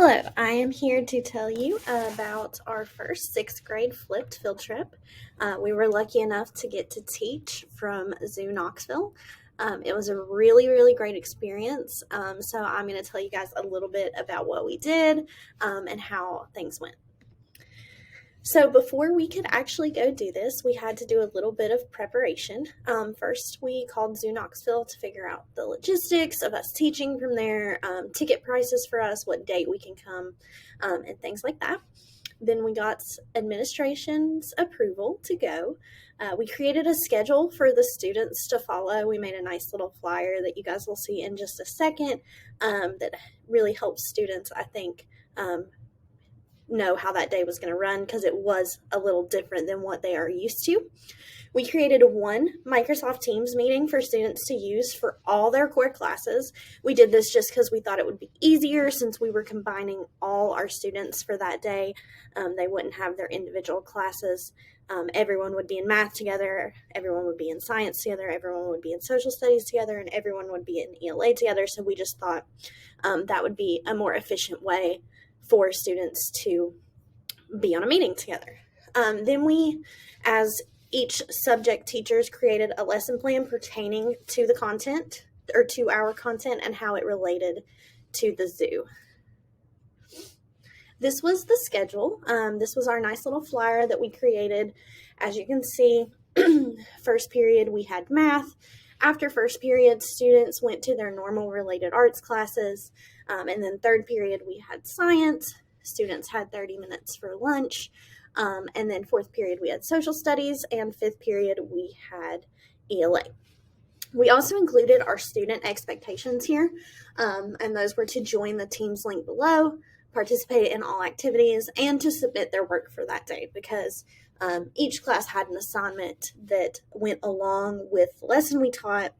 Hello, I am here to tell you about our first sixth grade flipped field trip. We were lucky enough to get to teach from Zoo Knoxville. It was a really, really great experience. So I'm going to tell you guys a little bit about what we did and how things went. So before we could actually go do this, we had to do a little bit of preparation. First, we called Zoo Knoxville to figure out the logistics of us teaching from there, ticket prices for us, what date we can come, and things like that. Then we got administration's approval to go. We created a schedule for the students to follow. We made a nice little flyer that you guys will see in just a second that really helps students, I think, know how that day was going to run because it was a little different than what they are used to. We created one Microsoft Teams meeting for students to use for all their core classes. We did this just because we thought it would be easier since we were combining all our students for that day. They wouldn't have their individual classes. Everyone would be in math together, everyone would be in science together, everyone would be in social studies together, and everyone would be in ELA together. So we just thought that would be a more efficient way for students to be on a meeting together. Then we, as each subject teachers, created a lesson plan pertaining to the content or to our content and how it related to the zoo. This was the schedule. This was our nice little flyer that we created. As you can see, first period we had math. After first period, students went to their normal related arts classes. And then third period, we had science. Students had 30 minutes for lunch. And then fourth period, we had social studies. And fifth period, we had ELA. We also included our student expectations here. And those were to join the Teams link below, participate in all activities, and to submit their work for that day because each class had an assignment that went along with the lesson we taught.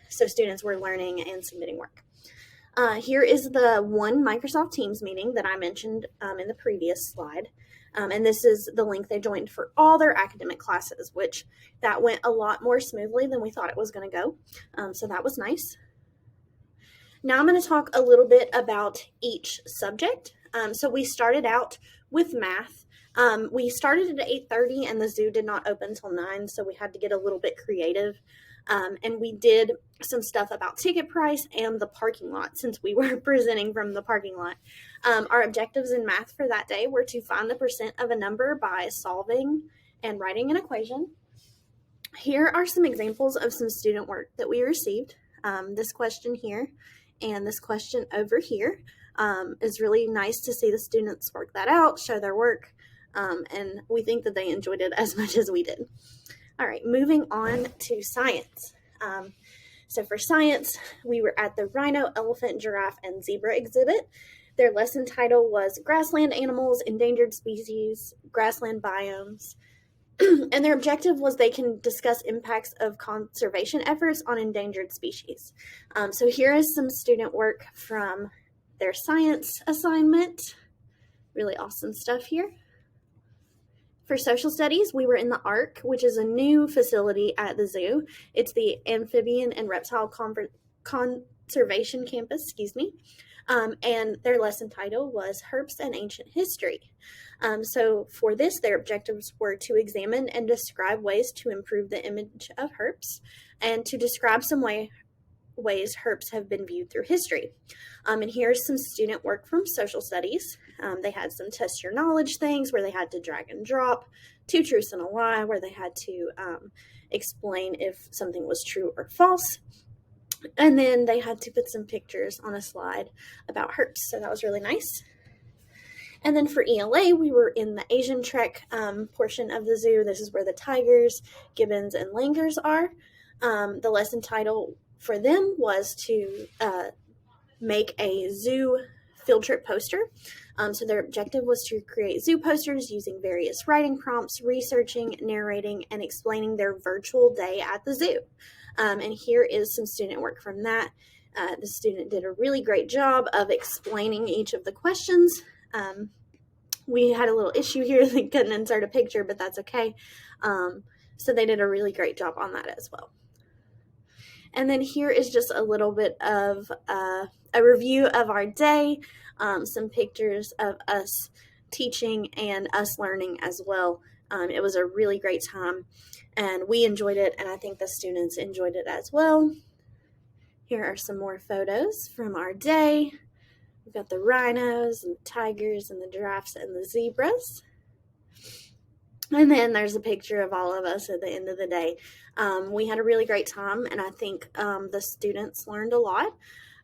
So students were learning and submitting work. Here is the one Microsoft Teams meeting that I mentioned in the previous slide. And this is the link they joined for all their academic classes, which that went a lot more smoothly than we thought it was going to go. So that was nice. Now I'm going to talk a little bit about each subject. So we started out with math. We started at 8:30 and the zoo did not open until 9, so we had to get a little bit creative. And we did some stuff about ticket price and the parking lot since we were presenting from the parking lot. Our objectives in math for that day were to find the percent of a number by solving and writing an equation. Here are some examples of some student work that we received. This question here and this question over here is really nice to see the students work that out, show their work, and we think that they enjoyed it as much as we did. All right, moving on to science. So for science, we were at the rhino, elephant, giraffe, and zebra exhibit. Their lesson title was Grassland Animals, Endangered Species, Grassland Biomes. And their objective was they can discuss impacts of conservation efforts on endangered species. So here is some student work from their science assignment. Really awesome stuff here. For social studies, we were in the ARC, which is a new facility at the zoo. It's the Amphibian and Reptile Conservation Campus, and their lesson title was Herps and Ancient History. So for this, their objectives were to examine and describe ways to improve the image of herps and to describe some ways herps have been viewed through history. And here's some student work from social studies. They had some test your knowledge things where they had to drag and drop, 2 truths and a lie, where they had to explain if something was true or false. And then they had to put some pictures on a slide about herps. So that was really nice. And then for ELA, we were in the Asian Trek portion of the zoo. This is where the tigers, gibbons, and langurs are. The lesson title for them was to make a zoo field trip poster. So their objective was to create zoo posters using various writing prompts, researching, narrating, and explaining their virtual day at the zoo. And here is some student work from that. The student did a really great job of explaining each of the questions. We had a little issue here. They couldn't insert a picture, but that's okay. So they did a really great job on that as well. And then here is just a little bit of a review of our day, some pictures of us teaching and us learning as well. It was a really great time, and we enjoyed it, and I think the students enjoyed it as well. Here are some more photos from our day. We've got the rhinos and the tigers and the giraffes and the zebras. And then there's a picture of all of us at the end of the day. We had a really great time, and I think the students learned a lot.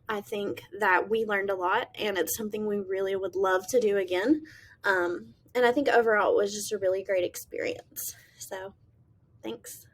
I think that we learned a lot, and it's something we really would love to do again. And I think overall it was just a really great experience. So, thanks.